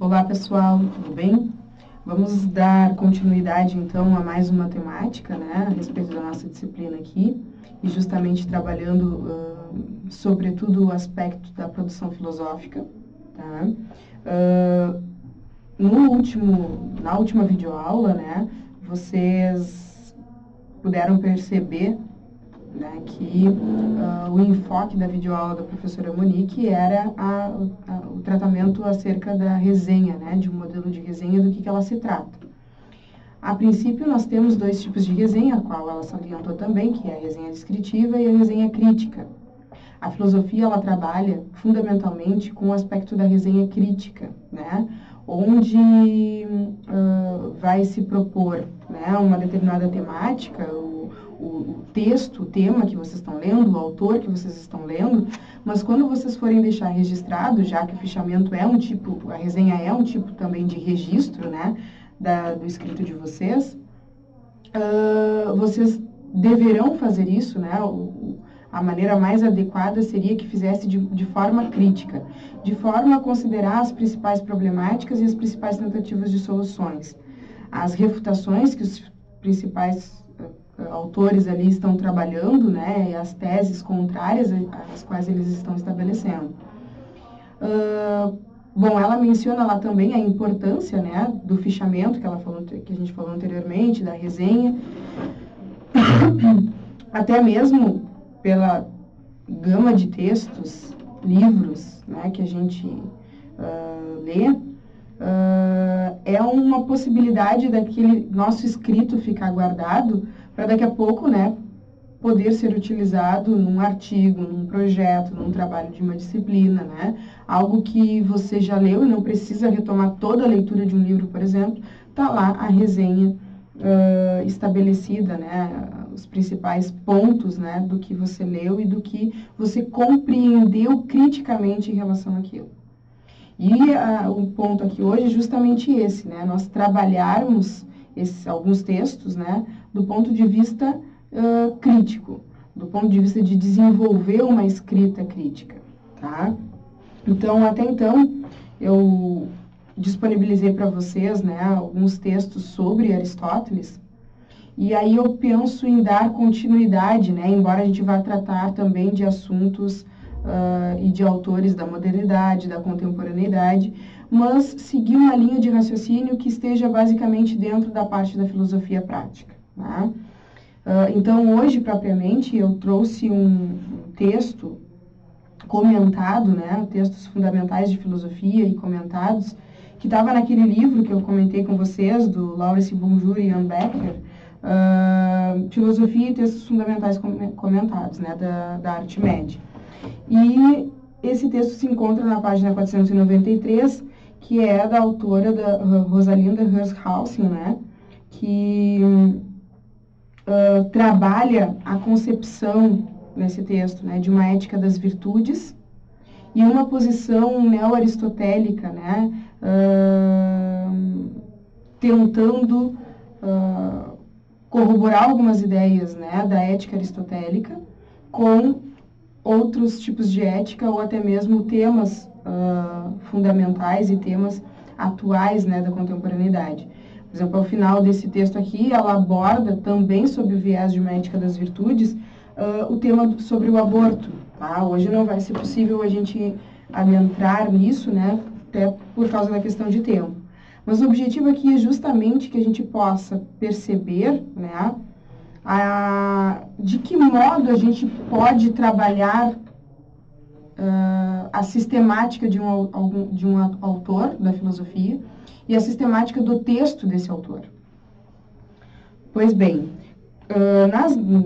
Olá pessoal, tudo bem? Vamos dar continuidade então a mais uma temática, né, a respeito da nossa disciplina aqui, e justamente trabalhando sobretudo o aspecto da produção filosófica, tá? Na última videoaula, né, vocês puderam perceber, né, que o enfoque da videoaula da professora Monique era o tratamento acerca da resenha, né, de um modelo de resenha, do que ela se trata. A princípio, nós temos dois tipos de resenha, a qual ela salientou também, que é a resenha descritiva e a resenha crítica. A filosofia, ela trabalha fundamentalmente com o aspecto da resenha crítica, né, onde vai se propor, né, uma determinada temática, o texto, o tema que vocês estão lendo, o autor que vocês estão lendo, mas quando vocês forem deixar registrado, já que o fichamento é um tipo, a resenha é um tipo também de registro, né, do escrito de vocês, vocês deverão fazer isso, né, a maneira mais adequada seria que fizesse de forma crítica, de forma a considerar as principais problemáticas e as principais tentativas de soluções, as refutações que os principais autores ali estão trabalhando, né, e as teses contrárias às quais eles estão estabelecendo. Bom, ela menciona lá também a importância, né, do fichamento que a gente falou anteriormente, da resenha, até mesmo pela gama de textos, livros, né, que a gente lê, é uma possibilidade daquele nosso escrito ficar guardado para daqui a pouco, né, poder ser utilizado num artigo, num projeto, num trabalho de uma disciplina, né? Algo que você já leu e não precisa retomar toda a leitura de um livro, por exemplo, está lá a resenha estabelecida, né? Os principais pontos, né, do que você leu e do que você compreendeu criticamente em relação àquilo. E o ponto aqui hoje é justamente esse, né? Nós trabalharmos alguns textos, né, do ponto de vista crítico, do ponto de vista de desenvolver uma escrita crítica, tá? Então, até então, eu disponibilizei para vocês, né, alguns textos sobre Aristóteles, e aí eu penso em dar continuidade, né, embora a gente vá tratar também de assuntos e de autores da modernidade, da contemporaneidade, mas seguir uma linha de raciocínio que esteja basicamente dentro da parte da filosofia prática, tá? Então, hoje, propriamente, eu trouxe um texto comentado, né, textos fundamentais de filosofia e comentados, que estava naquele livro que eu comentei com vocês, do Laurence Bonjour e Ian Becker, Filosofia e Textos Fundamentais Comentados, né, da Arte Média. E esse texto se encontra na página 493, que é da autora, da Rosalinda Hirschhausen, né, que trabalha a concepção nesse texto, né, de uma ética das virtudes e uma posição neo-aristotélica, né, tentando corroborar algumas ideias, né, da ética aristotélica com outros tipos de ética ou até mesmo temas fundamentais e temas atuais, né, da contemporaneidade. Por exemplo, ao final desse texto aqui, ela aborda também, sob o viés de uma ética das virtudes, o tema sobre o aborto. Tá? Hoje não vai ser possível a gente adentrar nisso, né, até por causa da questão de tempo. Mas o objetivo aqui é justamente que a gente possa perceber, né, de que modo a gente pode trabalhar a sistemática de um autor da filosofia e a sistemática do texto desse autor. Pois bem,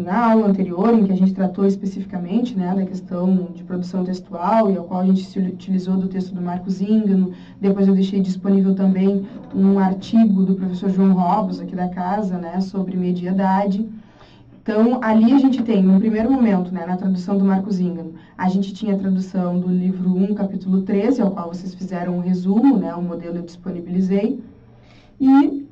na aula anterior, em que a gente tratou especificamente, né, da questão de produção textual, e ao qual a gente se utilizou do texto do Marco Zíngano, depois eu deixei disponível também um artigo do professor João Robos, aqui da casa, né, sobre mediedade. Então, ali a gente tem, no primeiro momento, né, na tradução do Marco Zíngano, a gente tinha a tradução do livro 1, capítulo 13, ao qual vocês fizeram um resumo, né, o modelo eu disponibilizei, e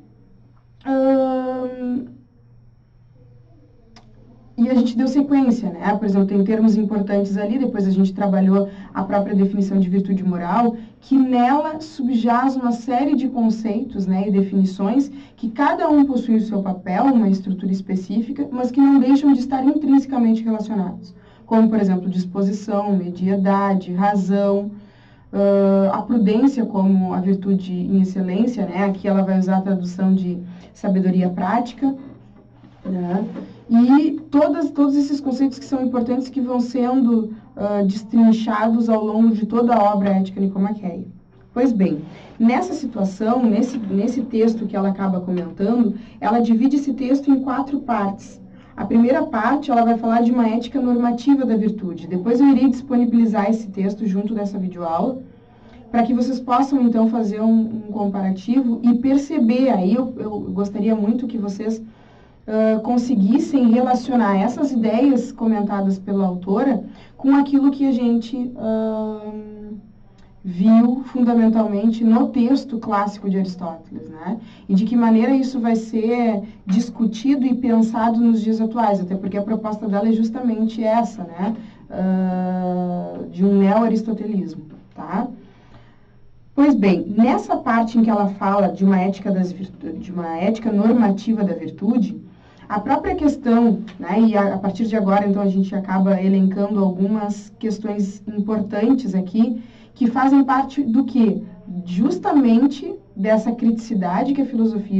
E a gente deu sequência, né? Por exemplo, tem termos importantes ali, depois a gente trabalhou a própria definição de virtude moral, que nela subjaz uma série de conceitos, né, e definições que cada um possui o seu papel, uma estrutura específica, mas que não deixam de estar intrinsecamente relacionados. Como, por exemplo, disposição, mediedade, razão, a prudência como a virtude em excelência, né? Aqui ela vai usar a tradução de sabedoria prática, né? E todos esses conceitos que são importantes que vão sendo destrinchados ao longo de toda a obra ética nicomaqueia. Pois bem, nessa situação, nesse texto que ela acaba comentando, ela divide esse texto em 4 partes. A primeira parte, ela vai falar de uma ética normativa da virtude. Depois eu irei disponibilizar esse texto junto dessa videoaula, para que vocês possam, então, fazer um comparativo e perceber. Aí eu gostaria muito que vocês conseguissem relacionar essas ideias comentadas pela autora com aquilo que a gente viu fundamentalmente no texto clássico de Aristóteles, né? E de que maneira isso vai ser discutido e pensado nos dias atuais, até porque a proposta dela é justamente essa, né? De um neo-aristotelismo, tá? Pois bem, nessa parte em que ela fala de uma ética de uma ética normativa da virtude, a própria questão, né, e a partir de agora, então, a gente acaba elencando algumas questões importantes aqui, que fazem parte do quê? Justamente dessa criticidade que a filosofia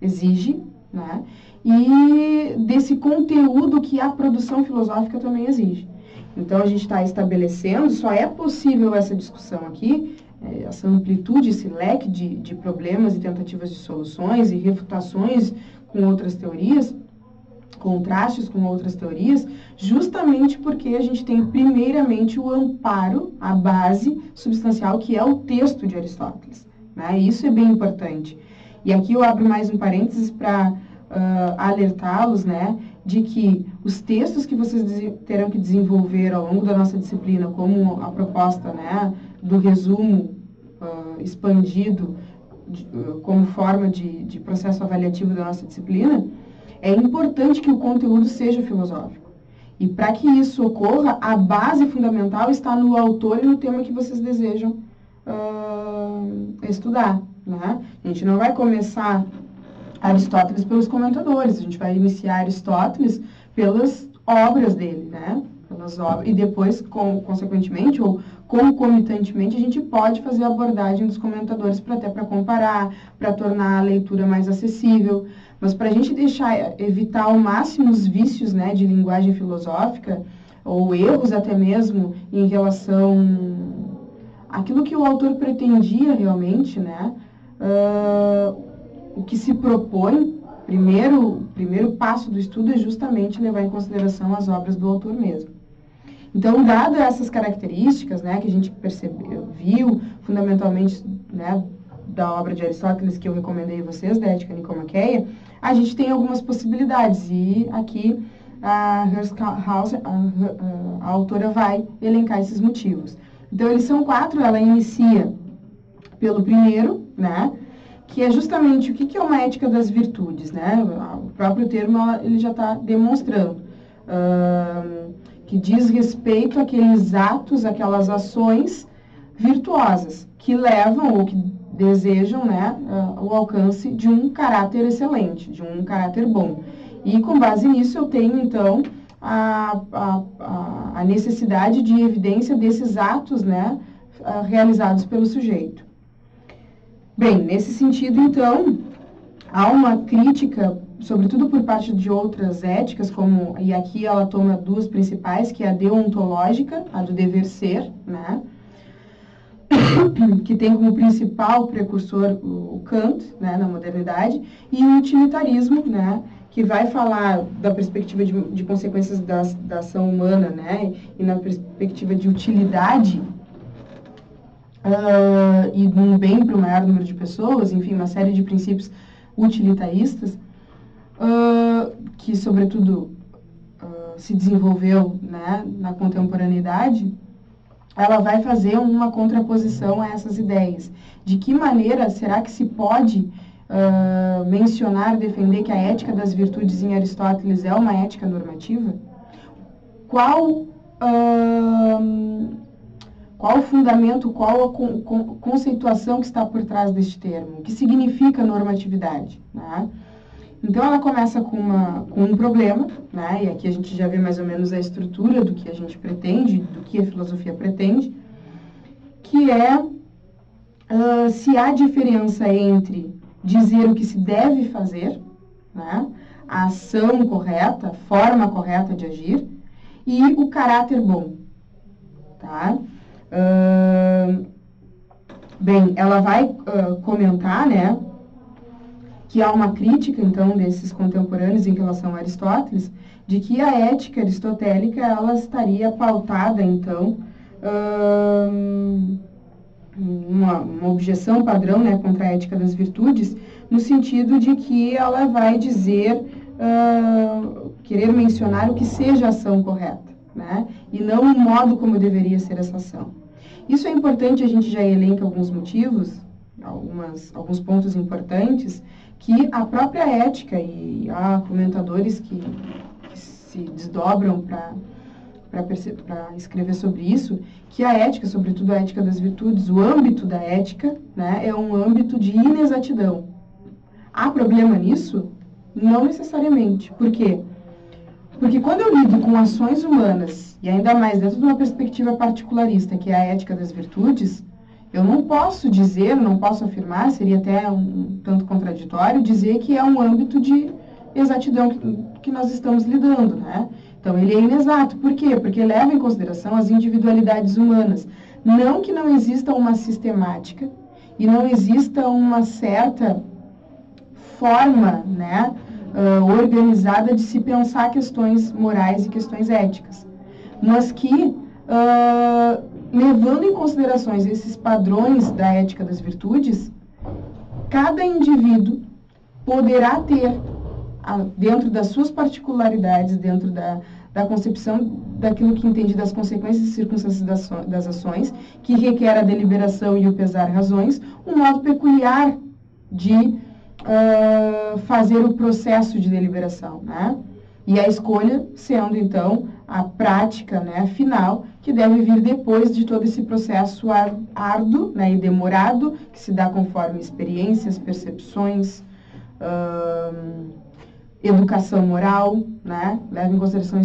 exige, né, e desse conteúdo que a produção filosófica também exige. Então, a gente está estabelecendo, só é possível essa discussão aqui, essa amplitude, esse leque de problemas e tentativas de soluções e refutações com outras teorias, contrastes com outras teorias, justamente porque a gente tem primeiramente o amparo, a base substancial, que é o texto de Aristóteles, né? Isso é bem importante. E aqui eu abro mais um parênteses para alertá-los, né, de que os textos que vocês terão que desenvolver ao longo da nossa disciplina, como a proposta, né, do resumo expandido como forma de processo avaliativo da nossa disciplina, é importante que o conteúdo seja filosófico. E para que isso ocorra, a base fundamental está no autor e no tema que vocês desejam estudar, né? A gente não vai começar Aristóteles pelos comentadores, a gente vai iniciar Aristóteles pelas obras dele, né? Pelas obras, e depois, consequentemente, ou concomitantemente, a gente pode fazer a abordagem dos comentadores para comparar, para tornar a leitura mais acessível. Mas para a gente evitar ao máximo os vícios, né, de linguagem filosófica, ou erros até mesmo em relação àquilo que o autor pretendia realmente, né, o que se propõe, o primeiro passo do estudo é justamente levar em consideração as obras do autor mesmo. Então, dadas essas características, né, que a gente viu fundamentalmente, né, da obra de Aristóteles que eu recomendei a vocês, da Ética Nicomaqueia, a gente tem algumas possibilidades e aqui a autora vai elencar esses motivos. Então, eles são 4, ela inicia pelo primeiro, né, que é justamente o que é uma ética das virtudes, né? O próprio termo ele já está demonstrando, que diz respeito àqueles atos, aquelas ações virtuosas que levam ou que desejam, né, o alcance de um caráter excelente, de um caráter bom. E com base nisso eu tenho, então, a necessidade de evidência desses atos, né, realizados pelo sujeito. Bem, nesse sentido, então, há uma crítica, sobretudo por parte de outras éticas, e aqui ela toma 2 principais, que é a deontológica, a do dever ser, né, que tem como principal precursor o Kant, né, na modernidade, e o utilitarismo, né, que vai falar da perspectiva de consequências da ação humana, né, e na perspectiva de utilidade, e de um bem para o maior número de pessoas, enfim, uma série de princípios utilitaristas, que, sobretudo, se desenvolveu, né, na contemporaneidade. Ela vai fazer uma contraposição a essas ideias. De que maneira será que se pode mencionar, defender que a ética das virtudes em Aristóteles é uma ética normativa? Qual o fundamento, qual a conceituação que está por trás deste termo? O que significa normatividade? Né? Então, ela começa com um problema, né? E aqui a gente já vê mais ou menos a estrutura do que a gente pretende, do que a filosofia pretende, que é se há diferença entre dizer o que se deve fazer, né? A ação correta, a forma correta de agir, e o caráter bom. Tá? Bem, ela vai comentar, né, que há uma crítica, então, desses contemporâneos em relação a Aristóteles, de que a ética aristotélica, ela estaria pautada, então, uma objeção padrão, né, contra a ética das virtudes, no sentido de que ela vai dizer, querer mencionar o que seja a ação correta, né, e não o modo como deveria ser essa ação. Isso é importante, a gente já elenca alguns motivos, alguns pontos importantes, que a própria ética, e há comentadores que se desdobram para escrever sobre isso, que a ética, sobretudo a ética das virtudes, o âmbito da ética, né, é um âmbito de inexatidão. Há problema nisso? Não necessariamente. Por quê? Porque quando eu lido com ações humanas, e ainda mais dentro de uma perspectiva particularista, que é a ética das virtudes, eu não posso dizer, não posso afirmar, seria até um tanto contraditório, dizer que é um âmbito de exatidão que nós estamos lidando, né? Então, ele é inexato. Por quê? Porque leva em consideração as individualidades humanas. Não que não exista uma sistemática e não exista uma certa forma, né, organizada de se pensar questões morais e questões éticas, mas que, levando em considerações esses padrões da ética das virtudes, cada indivíduo poderá ter, dentro das suas particularidades, dentro da concepção daquilo que entende das consequências e circunstâncias das ações, que requer a deliberação e o pesar razões, um modo peculiar de fazer o processo de deliberação, né? E a escolha sendo, então, a prática, né, final, que deve vir depois de todo esse processo árduo, né, e demorado, que se dá conforme experiências, percepções, educação moral, né, leva em consideração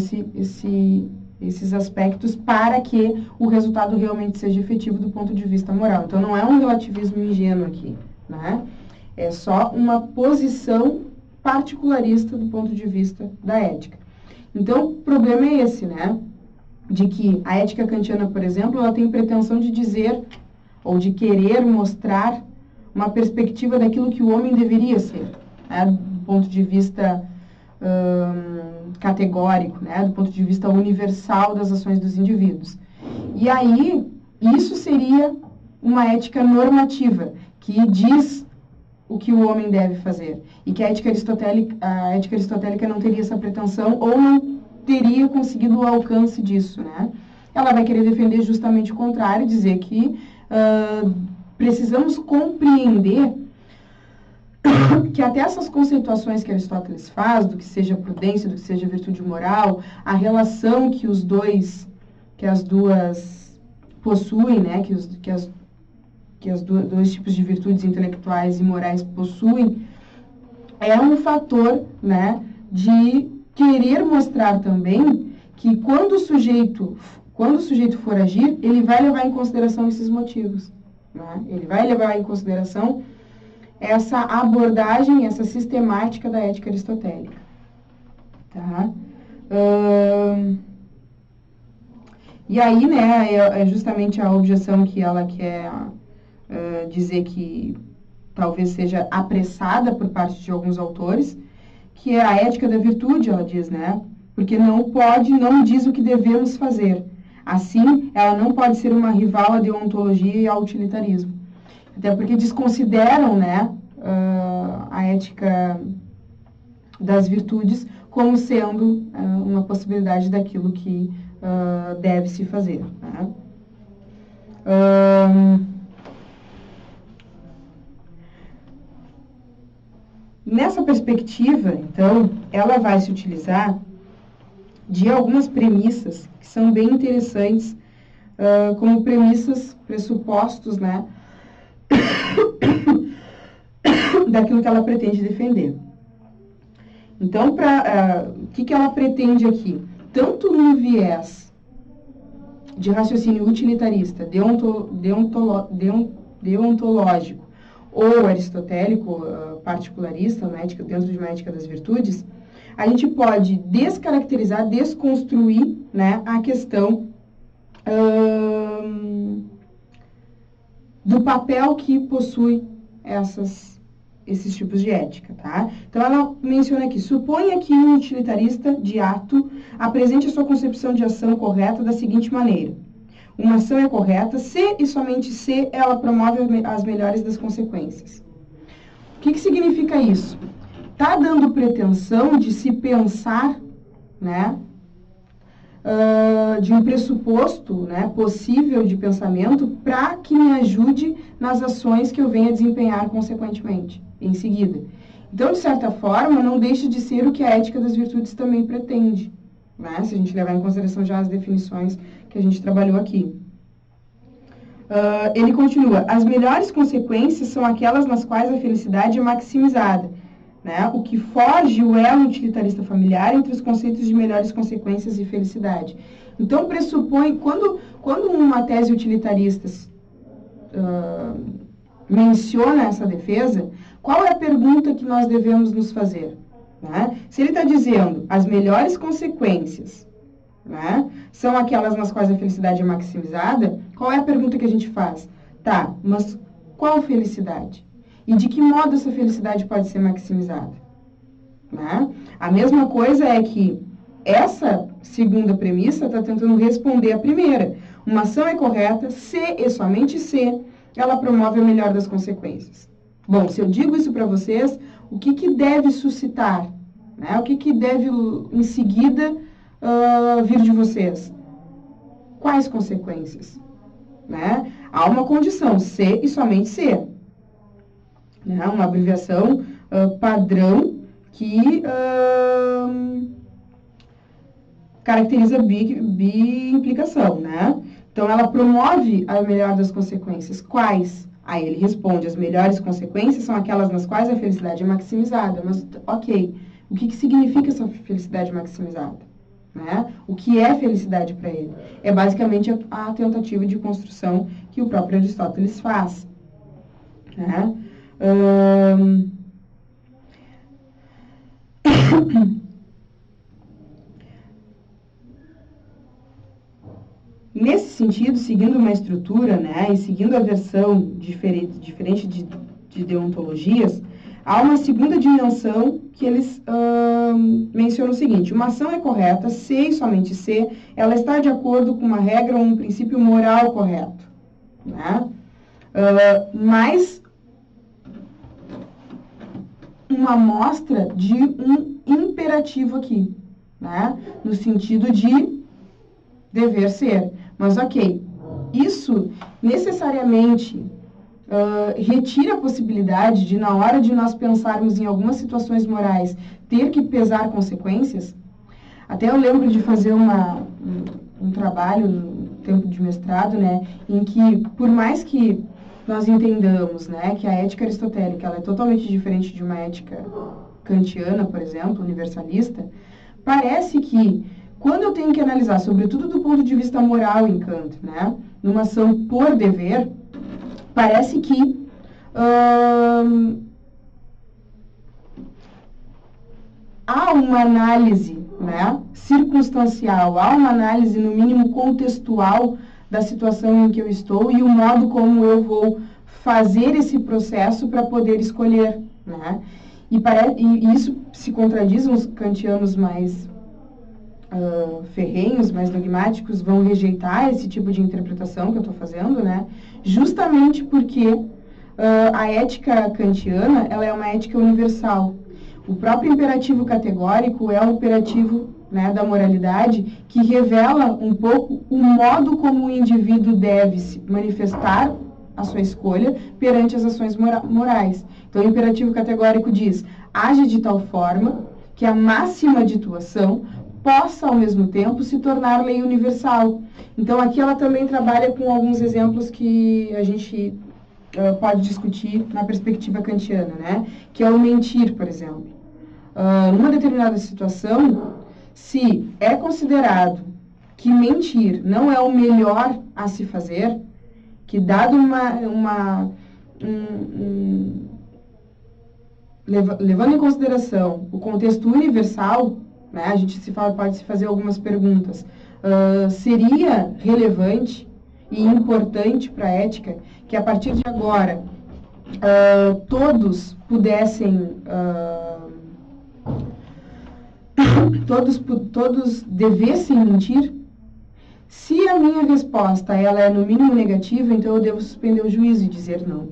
esses aspectos para que o resultado realmente seja efetivo do ponto de vista moral. Então, não é um relativismo ingênuo aqui, né? É só uma posição particularista do ponto de vista da ética. Então, o problema é esse, né? De que a ética kantiana, por exemplo, ela tem pretensão de dizer ou de querer mostrar uma perspectiva daquilo que o homem deveria ser, né? Do ponto de vista categórico, né? Do ponto de vista universal das ações dos indivíduos. E aí, isso seria uma ética normativa, que diz o que o homem deve fazer. E que a ética aristotélica não teria essa pretensão ou não teria conseguido o alcance disso, né? Ela vai querer defender justamente o contrário, dizer que precisamos compreender que até essas conceituações que Aristóteles faz, do que seja prudência, do que seja virtude moral, a relação que as duas possuem, né? Que os dois tipos de virtudes intelectuais e morais possuem, é um fator, né, de querer mostrar também que quando o sujeito for agir, ele vai levar em consideração esses motivos, né? Ele vai levar em consideração essa abordagem, essa sistemática da ética aristotélica. Tá? E aí, né, é justamente a objeção que ela quer dizer que talvez seja apressada por parte de alguns autores, que é a ética da virtude, ela diz, né? Porque não diz o que devemos fazer. Assim, ela não pode ser uma rival à deontologia e ao utilitarismo. Até porque desconsideram, né, a ética das virtudes como sendo uma possibilidade daquilo que deve se fazer. Né? Nessa perspectiva, então, ela vai se utilizar de algumas premissas que são bem interessantes, como premissas, pressupostos, né, daquilo que ela pretende defender. Então, o que ela pretende aqui? Tanto no viés de raciocínio utilitarista, deontológico ou aristotélico, particularista, dentro de uma ética das virtudes, a gente pode descaracterizar, desconstruir, né, a questão do papel que possui esses tipos de ética, tá? Então, ela menciona aqui, suponha que um utilitarista de ato apresente a sua concepção de ação correta da seguinte maneira. Uma ação é correta se e somente se ela promove as melhores das consequências. O que significa isso? Está dando pretensão de se pensar, né, de um pressuposto, né, possível de pensamento para que me ajude nas ações que eu venha desempenhar consequentemente, em seguida. Então, de certa forma, não deixa de ser o que a ética das virtudes também pretende, né, se a gente levar em consideração já as definições que a gente trabalhou aqui. Ele continua, as melhores consequências são aquelas nas quais a felicidade é maximizada, né? O que foge o elo utilitarista familiar entre os conceitos de melhores consequências e felicidade. Então, pressupõe, quando uma tese utilitarista menciona essa defesa, qual é a pergunta que nós devemos nos fazer? Né? Se ele está dizendo as melhores consequências, né, são aquelas nas quais a felicidade é maximizada, qual é a pergunta que a gente faz? Tá, mas qual felicidade? E de que modo essa felicidade pode ser maximizada? Né? A mesma coisa é que essa segunda premissa está tentando responder a primeira. Uma ação é correta se e somente se ela promove a melhor das consequências. Bom, se eu digo isso para vocês, o que deve suscitar? Né? O que deve, em seguida, vir de vocês? Quais consequências? Né? Há uma condição, se e somente se. Né? Uma abreviação padrão que caracteriza bi-implicação, né? Então, ela promove a melhor das consequências. Quais? Aí ele responde, as melhores consequências são aquelas nas quais a felicidade é maximizada. Mas, ok, o que significa essa felicidade maximizada? Né? O que é felicidade para ele? É basicamente a tentativa de construção que o próprio Aristóteles faz. Né? Nesse sentido, seguindo uma estrutura, né, e seguindo a versão diferente de deontologias, há uma segunda dimensão que eles mencionam o seguinte: uma ação é correta se e somente se ela está de acordo com uma regra ou um princípio moral correto. Né? Mas uma amostra de um imperativo aqui, né? No sentido de dever ser. Mas, ok, isso necessariamente retira a possibilidade de, na hora de nós pensarmos em algumas situações morais, ter que pesar consequências. Até eu lembro de fazer um trabalho no tempo de mestrado, né, em que, por mais que nós entendamos, né, que a ética aristotélica ela é totalmente diferente de uma ética kantiana, por exemplo, universalista, parece que quando eu tenho que analisar, sobretudo do ponto de vista moral em Kant, né, numa ação por dever, parece que há uma análise, né, circunstancial, há uma análise, no mínimo, contextual da situação em que eu estou e o modo como eu vou fazer esse processo para poder escolher. Né? E isso se contradiz, os kantianos mais ferrenhos, mais dogmáticos, vão rejeitar esse tipo de interpretação que eu estou fazendo, né? Justamente porque a ética kantiana ela é uma ética universal. O próprio imperativo categórico é o imperativo, né, da moralidade que revela um pouco o modo como o indivíduo deve se manifestar a sua escolha perante as ações morais. Então, o imperativo categórico diz: age de tal forma que a máxima de tua ação possa, ao mesmo tempo, se tornar lei universal. Então, aqui ela também trabalha com alguns exemplos que a gente pode discutir na perspectiva kantiana, né? Que é o mentir, por exemplo. Numa determinada situação, se é considerado que mentir não é o melhor a se fazer, que dado levando em consideração o contexto universal, né, a gente pode se fazer algumas perguntas. Seria relevante e importante para a ética que, a partir de agora, todos pudessem... todos devessem mentir? Se a minha resposta ela é no mínimo negativa, então eu devo suspender o juízo e dizer não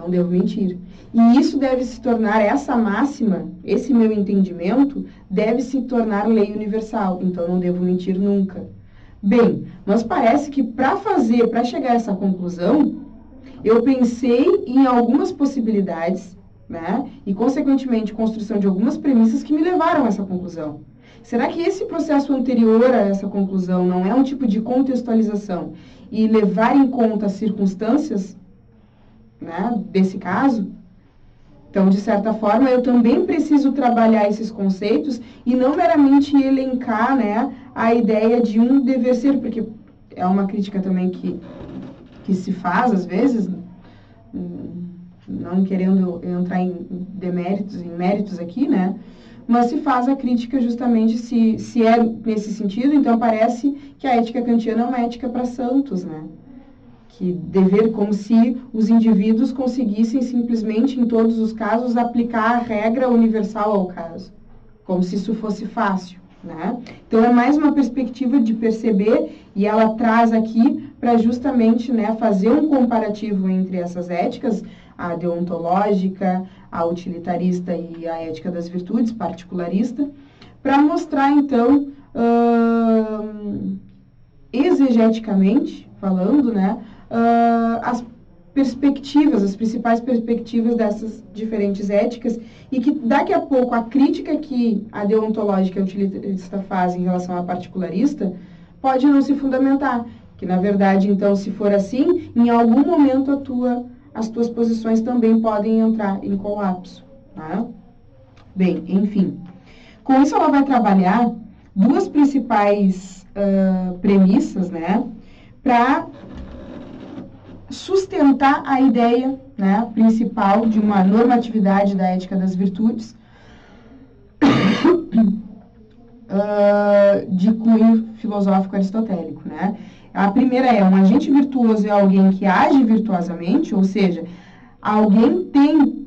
devo mentir. E isso deve se tornar, essa máxima, esse meu entendimento, deve se tornar lei universal. Então não devo mentir nunca. Bem, mas parece que para chegar a essa conclusão, eu pensei em algumas possibilidades, né? E, consequentemente, construção de algumas premissas que me levaram a essa conclusão. Será que esse processo anterior a essa conclusão não é um tipo de contextualização e levar em conta as circunstâncias, né, desse caso? Então, de certa forma, eu também preciso trabalhar esses conceitos e não meramente elencar, né, a ideia de um dever ser, porque é uma crítica também que se faz, às vezes, não querendo entrar em méritos aqui, né? Mas se faz a crítica justamente se é nesse sentido, então parece que a ética kantiana é uma ética para santos, né? Que dever, como se os indivíduos conseguissem simplesmente, em todos os casos, aplicar a regra universal ao caso, como se isso fosse fácil, né? Então é mais uma perspectiva de perceber, e ela traz aqui para justamente, né, fazer um comparativo entre essas éticas, a deontológica, a utilitarista e a ética das virtudes, particularista, para mostrar, então, exegeticamente falando, né, as perspectivas, as principais perspectivas dessas diferentes éticas, e que daqui a pouco a crítica que a deontológica e a utilitarista faz em relação à particularista pode não se fundamentar, que na verdade, então, se for assim, em algum momento as tuas posições também podem entrar em colapso, tá? Bem, enfim. Com isso, ela vai trabalhar duas principais premissas, né, para sustentar a ideia, né, principal de uma normatividade da ética das virtudes de cunho filosófico aristotélico, né? A primeira é: um agente virtuoso é alguém que age virtuosamente, ou seja, alguém tem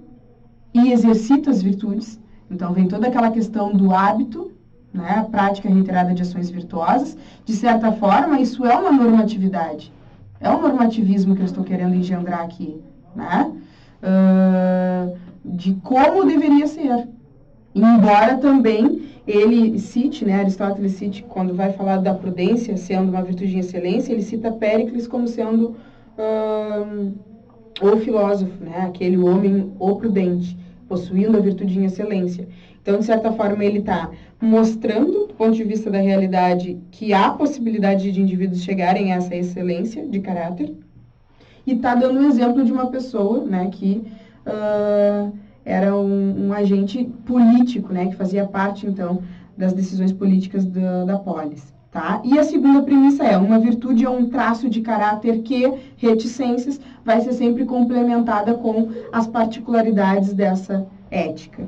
e exercita as virtudes. Então, vem toda aquela questão do hábito, né, a prática reiterada de ações virtuosas. De certa forma, isso é uma normatividade. É um normativismo que eu estou querendo engendrar aqui, né? De como deveria ser. Embora também ele cite, né, Aristóteles cite, quando vai falar da prudência sendo uma virtude de excelência, ele cita Péricles como sendo o filósofo, né, aquele homem, o prudente, possuindo a virtude em excelência. Então, de certa forma, ele está mostrando, do ponto de vista da realidade, que há possibilidade de indivíduos chegarem a essa excelência de caráter, e está dando um exemplo de uma pessoa, né, que era um agente político, né, que fazia parte, então, das decisões políticas da polis. Tá? E a segunda premissa é: uma virtude é um traço de caráter que, reticências, vai ser sempre complementada com as particularidades dessa ética.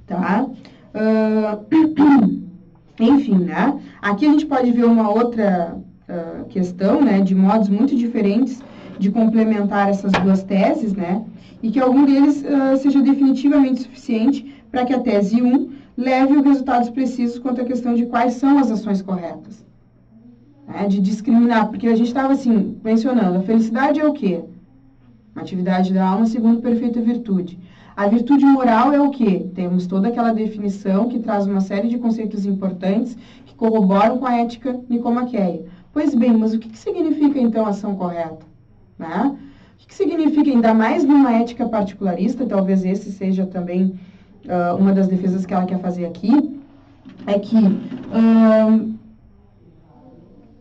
Tá? Enfim, né? Aqui a gente pode ver uma outra questão, né, de modos muito diferentes de complementar essas duas teses, né, e que algum deles seja definitivamente suficiente para que a tese 1 leve os resultados precisos quanto à questão de quais são as ações corretas. Né, de discriminar, porque a gente estava, assim, mencionando, a felicidade é o quê? Uma atividade da alma segundo perfeita virtude. A virtude moral é o quê? Temos toda aquela definição que traz uma série de conceitos importantes que corroboram com a ética nicomaqueia. Pois bem, mas o que significa, então, ação correta? Né? O que significa, ainda mais numa ética particularista, talvez esse seja também uma das defesas que ela quer fazer aqui, é que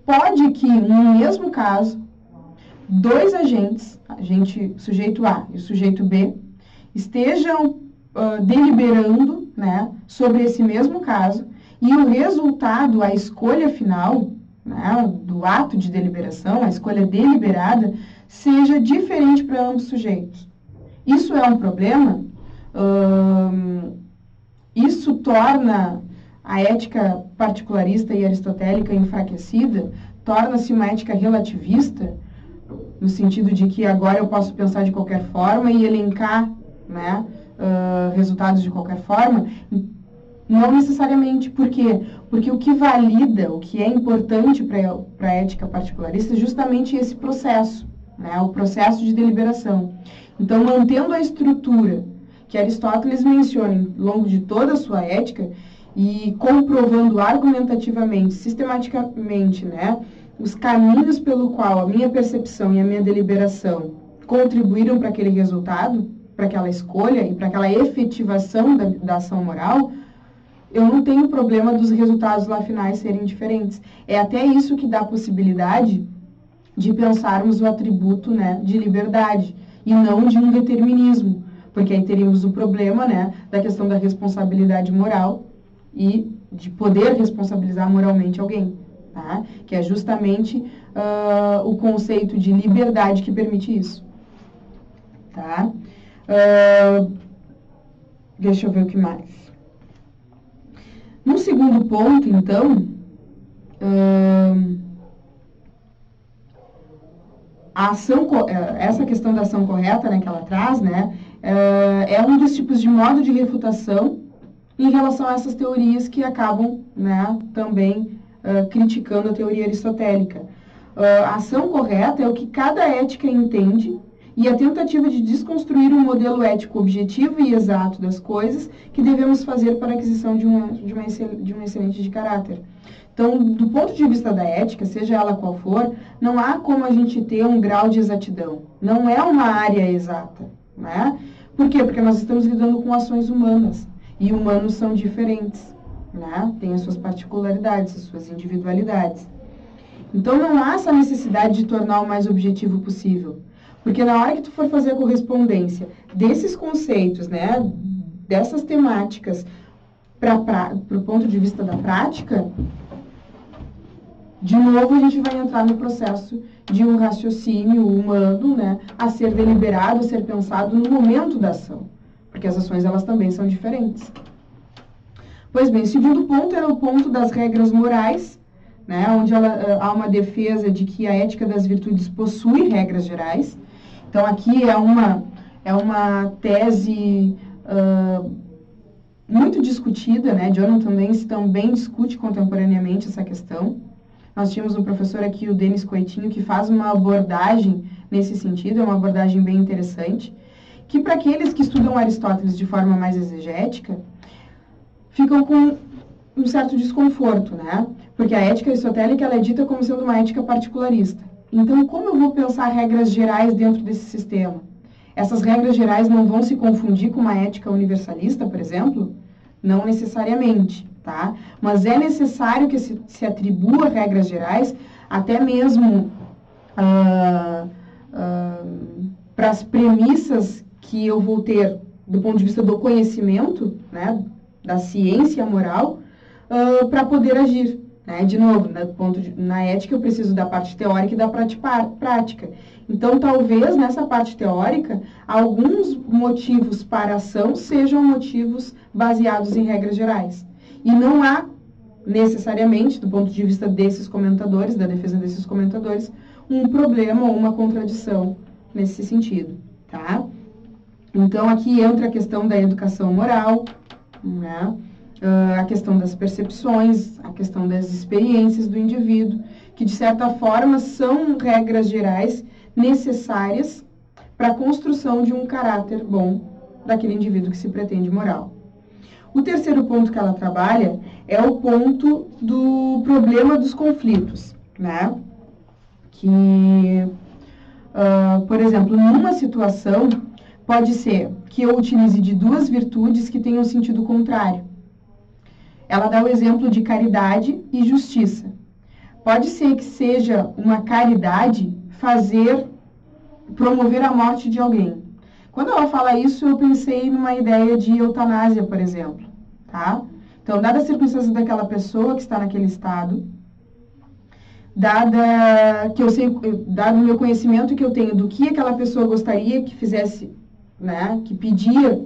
pode que, no mesmo caso, dois agentes, sujeito A e o sujeito B, estejam deliberando, né, sobre esse mesmo caso, e o resultado, a escolha final, né, do ato de deliberação, a escolha deliberada, seja diferente para ambos os sujeitos. Isso é um problema? Isso torna a ética particularista e aristotélica enfraquecida? Torna-se uma ética relativista, no sentido de que agora eu posso pensar de qualquer forma e elencar, né, resultados de qualquer forma? Não necessariamente. Por quê? Porque o que valida, o que é importante para a ética particularista é justamente esse processo, né, o processo de deliberação. Então, mantendo a estrutura que Aristóteles menciona ao longo de toda a sua ética e comprovando argumentativamente, sistematicamente, né, os caminhos pelo qual a minha percepção e a minha deliberação contribuíram para aquele resultado, para aquela escolha e para aquela efetivação da ação moral, eu não tenho problema dos resultados lá finais serem diferentes. É até isso que dá a possibilidade de pensarmos o atributo, né, de liberdade e não de um determinismo, porque aí teríamos o problema, né, da questão da responsabilidade moral e de poder responsabilizar moralmente alguém, tá? Que é justamente o conceito de liberdade que permite isso, tá? Deixa eu ver o que mais. No segundo ponto, então, essa questão da ação correta, né, que ela traz, né, é um dos tipos de modo de refutação em relação a essas teorias que acabam, né, também criticando a teoria aristotélica. A ação correta é o que cada ética entende e a tentativa de desconstruir um modelo ético objetivo e exato das coisas que devemos fazer para a aquisição de um excelente de caráter. Então, do ponto de vista da ética, seja ela qual for, não há como a gente ter um grau de exatidão. Não é uma área exata, né? Por quê? Porque nós estamos lidando com ações humanas. E humanos são diferentes, né? Têm as suas particularidades, as suas individualidades. Então, não há essa necessidade de tornar o mais objetivo possível. Porque na hora que tu for fazer a correspondência desses conceitos, né? Dessas temáticas, para o ponto de vista da prática, de novo a gente vai entrar no processo de um raciocínio humano, né? A ser deliberado, a ser pensado no momento da ação. Porque as ações, elas também são diferentes. Pois bem, o segundo ponto era o ponto das regras morais, né, onde há uma defesa de que a ética das virtudes possui regras gerais. Então, aqui é uma tese muito discutida, né? Jonathan Lenz também discute contemporaneamente essa questão. Nós tínhamos um professor aqui, o Denis Coitinho, que faz uma abordagem nesse sentido, é uma abordagem bem interessante, que para aqueles que estudam Aristóteles de forma mais exegética, ficam com um certo desconforto, né? Porque a ética aristotélica, ela é dita como sendo uma ética particularista. Então, como eu vou pensar regras gerais dentro desse sistema? Essas regras gerais não vão se confundir com uma ética universalista, por exemplo? Não necessariamente, tá? Mas é necessário que se atribua regras gerais, até mesmo para as premissas que eu vou ter do ponto de vista do conhecimento, né, da ciência moral, para poder agir. Né? De novo, na ética eu preciso da parte teórica e da parte prática. Então, talvez nessa parte teórica, alguns motivos para a ação sejam motivos baseados em regras gerais. E não há, necessariamente, do ponto de vista desses comentadores, da defesa desses comentadores, um problema ou uma contradição nesse sentido. Tá? Então, aqui entra a questão da educação moral, né? A questão das percepções, a questão das experiências do indivíduo, que, de certa forma, são regras gerais necessárias para a construção de um caráter bom daquele indivíduo que se pretende moral. O terceiro ponto que ela trabalha é o ponto do problema dos conflitos, né? Que Por exemplo, numa situação, pode ser que eu utilize de duas virtudes que tenham sentido contrário. Ela dá o exemplo de caridade e justiça. Pode ser que seja uma caridade promover a morte de alguém. Quando ela fala isso, eu pensei numa ideia de eutanásia, por exemplo, tá? Então, dada a circunstância daquela pessoa que está naquele estado, dado o meu conhecimento que eu tenho do que aquela pessoa gostaria que fizesse, né, que pedia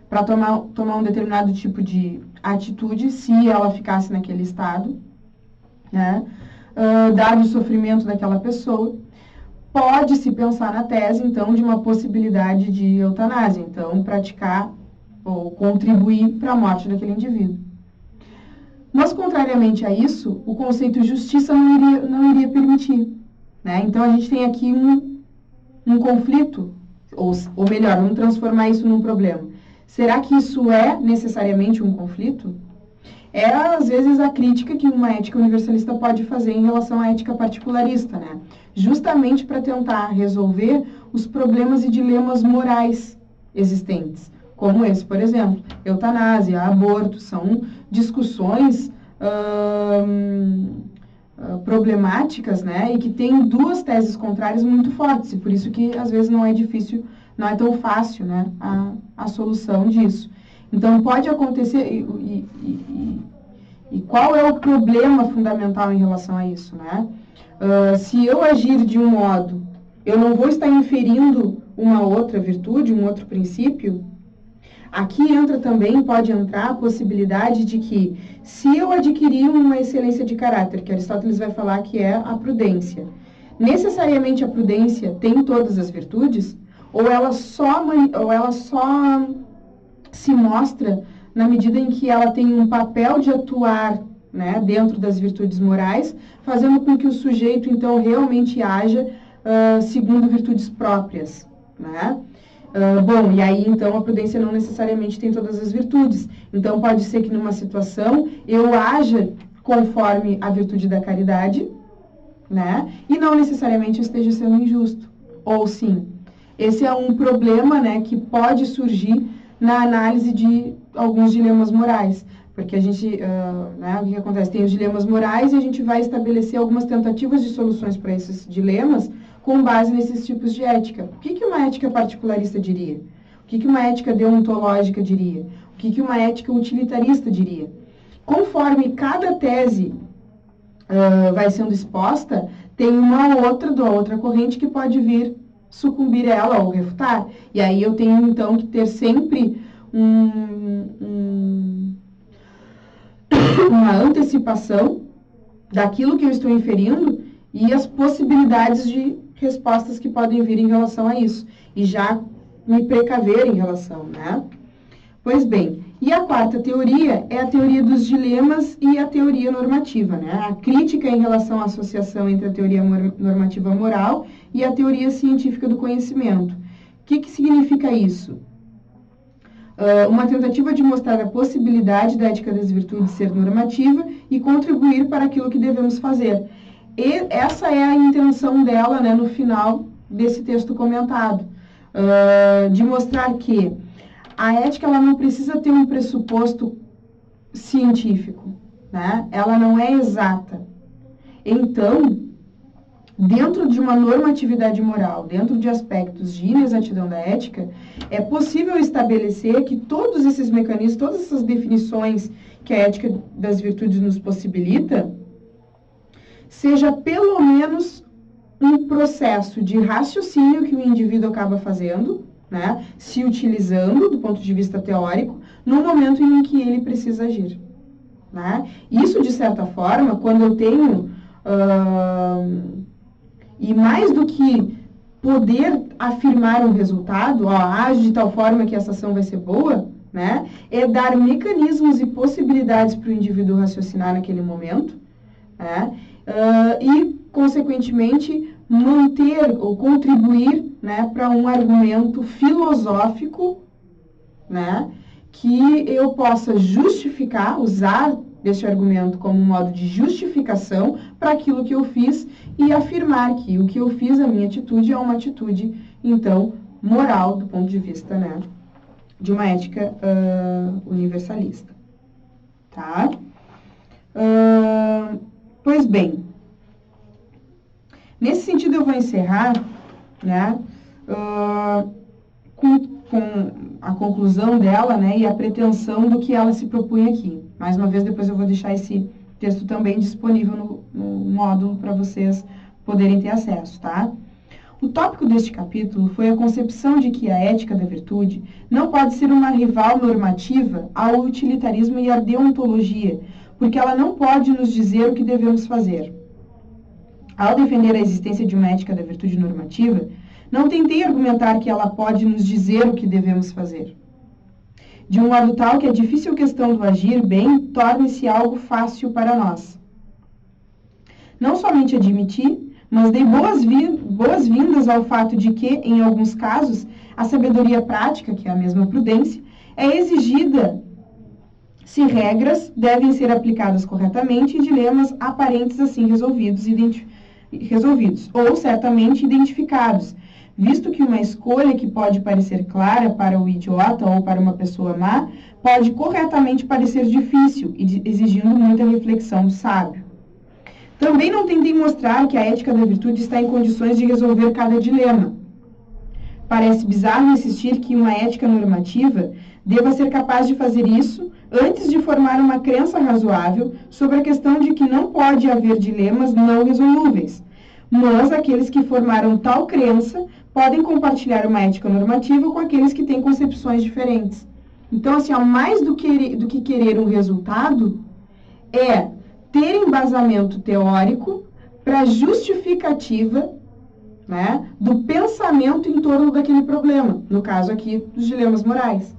para tomar um determinado tipo de atitude, se ela ficasse naquele estado, né, dado o sofrimento daquela pessoa, pode-se pensar na tese, então, de uma possibilidade de eutanásia, então, praticar ou contribuir para a morte daquele indivíduo. Mas, contrariamente a isso, o conceito de justiça não iria permitir, né? Então, a gente tem aqui um conflito, ou melhor, vamos transformar isso num problema. Será que isso é necessariamente um conflito? É, às vezes, a crítica que uma ética universalista pode fazer em relação à ética particularista, né? Justamente para tentar resolver os problemas e dilemas morais existentes, como esse, por exemplo, eutanásia, aborto, são discussões problemáticas, né? E que têm duas teses contrárias muito fortes, e por isso que, às vezes, não é tão fácil, né, a solução disso. Então, pode acontecer, e qual é o problema fundamental em relação a isso, né? Se eu agir de um modo, eu não vou estar inferindo uma outra virtude, um outro princípio. Aqui pode entrar a possibilidade de que, se eu adquirir uma excelência de caráter, que Aristóteles vai falar que é a prudência, necessariamente a prudência tem todas as virtudes, ou ela só se mostra na medida em que ela tem um papel de atuar, né, dentro das virtudes morais, fazendo com que o sujeito, então, realmente haja segundo virtudes próprias, né? E aí, então, a prudência não necessariamente tem todas as virtudes. Então, pode ser que numa situação eu haja conforme a virtude da caridade, né? E não necessariamente eu esteja sendo injusto. Ou sim. Esse é um problema, né, que pode surgir na análise de alguns dilemas morais. Porque a gente, né, o que acontece? Tem os dilemas morais e a gente vai estabelecer algumas tentativas de soluções para esses dilemas com base nesses tipos de ética. O que uma ética particularista diria? O que uma ética deontológica diria? O que uma ética utilitarista diria? Conforme cada tese vai sendo exposta, tem uma outra corrente que pode vir sucumbir a ela ou refutar. E aí eu tenho, então, que ter sempre uma antecipação daquilo que eu estou inferindo e as possibilidades de respostas que podem vir em relação a isso. E já me precaver em relação, né? Pois bem, e a quarta teoria é a teoria dos dilemas e a teoria normativa, né? A crítica em relação à associação entre a teoria normativa moral e a teoria científica do conhecimento. O que significa isso? Uma tentativa de mostrar a possibilidade da ética das virtudes ser normativa e contribuir para aquilo que devemos fazer. E essa é a intenção dela, né, no final desse texto comentado, de mostrar que a ética ela não precisa ter um pressuposto científico, né? Ela não é exata. Então, dentro de uma normatividade moral, dentro de aspectos de inexatidão da ética, é possível estabelecer que todos esses mecanismos, todas essas definições que a ética das virtudes nos possibilita, seja pelo menos um processo de raciocínio que o indivíduo acaba fazendo, né, se utilizando do ponto de vista teórico, no momento em que ele precisa agir, né? Isso, de certa forma, quando eu tenho... e mais do que poder afirmar um resultado, age de tal forma que essa ação vai ser boa, né, é dar mecanismos e possibilidades para o indivíduo raciocinar naquele momento, né, e, consequentemente, manter ou contribuir, né, para um argumento filosófico, né, que eu possa justificar, usar deste argumento como um modo de justificação para aquilo que eu fiz e afirmar que o que eu fiz, a minha atitude, é uma atitude, então, moral do ponto de vista, né, de uma ética universalista. Tá? Pois bem, nesse sentido eu vou encerrar, né, com a conclusão dela, né, e a pretensão do que ela se propunha aqui. Mais uma vez, depois eu vou deixar esse texto também disponível no módulo para vocês poderem ter acesso, tá? O tópico deste capítulo foi a concepção de que a ética da virtude não pode ser uma rival normativa ao utilitarismo e à deontologia, porque ela não pode nos dizer o que devemos fazer. Ao defender a existência de uma ética da virtude normativa, não tentei argumentar que ela pode nos dizer o que devemos fazer. De um modo tal que a difícil questão do agir bem torne-se algo fácil para nós. Não somente admiti, mas dei boas-vindas ao fato de que, em alguns casos, a sabedoria prática, que é a mesma prudência, é exigida se regras devem ser aplicadas corretamente e dilemas aparentes assim resolvidos, ou certamente identificados, visto que uma escolha que pode parecer clara para o idiota ou para uma pessoa má, pode corretamente parecer difícil, exigindo muita reflexão do sábio. Também não tentei mostrar que a ética da virtude está em condições de resolver cada dilema. Parece bizarro insistir que uma ética normativa deva ser capaz de fazer isso antes de formar uma crença razoável sobre a questão de que não pode haver dilemas não resolúveis. Mas aqueles que formaram tal crença podem compartilhar uma ética normativa com aqueles que têm concepções diferentes. Então, assim, mais do que querer um resultado, é ter embasamento teórico para justificativa, né, do pensamento em torno daquele problema, no caso aqui dos dilemas morais.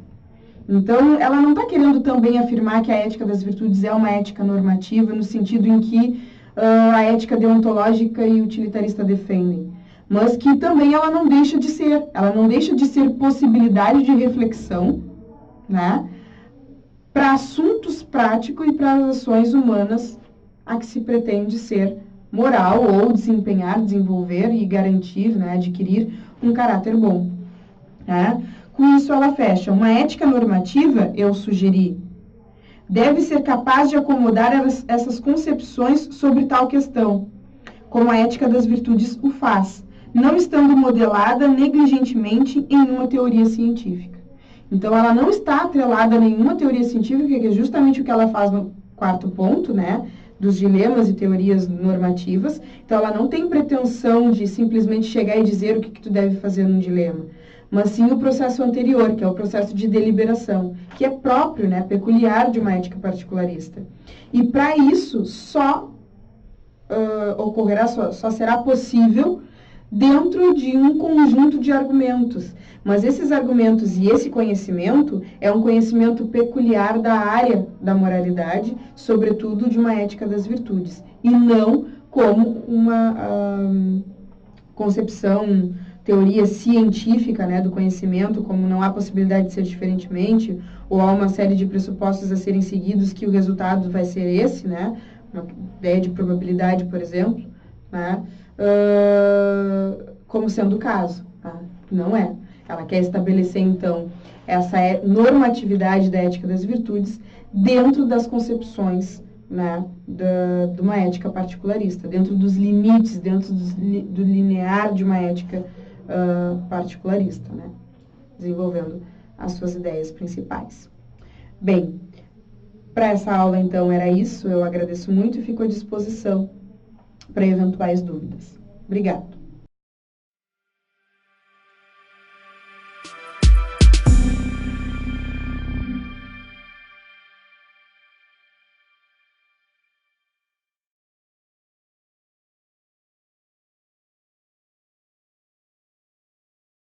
Então, ela não está querendo também afirmar que a ética das virtudes é uma ética normativa, no sentido em que a ética deontológica e utilitarista defendem, mas que também ela não deixa de ser possibilidade de reflexão, né, para assuntos práticos e para as ações humanas a que se pretende ser moral ou desenvolver e garantir, né, adquirir um caráter bom. Né? Com isso ela fecha. Uma ética normativa, eu sugeri, deve ser capaz de acomodar essas concepções sobre tal questão, como a ética das virtudes o faz, não estando modelada negligentemente em uma teoria científica. Então, ela não está atrelada a nenhuma teoria científica, que é justamente o que ela faz no quarto ponto, né, dos dilemas e teorias normativas. Então, ela não tem pretensão de simplesmente chegar e dizer o que tu deve fazer num dilema, mas sim o processo anterior, que é o processo de deliberação, que é próprio, né, peculiar de uma ética particularista. E para isso, só será possível dentro de um conjunto de argumentos. Mas esses argumentos e esse conhecimento é um conhecimento peculiar da área da moralidade, sobretudo de uma ética das virtudes, e não como uma concepção, teoria científica, né, do conhecimento, como não há possibilidade de ser diferentemente, ou há uma série de pressupostos a serem seguidos que o resultado vai ser esse, né, uma ideia de probabilidade, por exemplo, né, como sendo o caso. Tá? Não é. Ela quer estabelecer, então, essa normatividade da ética das virtudes dentro das concepções, né, de uma ética particularista, dentro dos limites, dentro do linear de uma ética particularista, né, desenvolvendo as suas ideias principais. Bem, para essa aula, então, era isso. Eu agradeço muito e fico à disposição para eventuais dúvidas. Obrigada.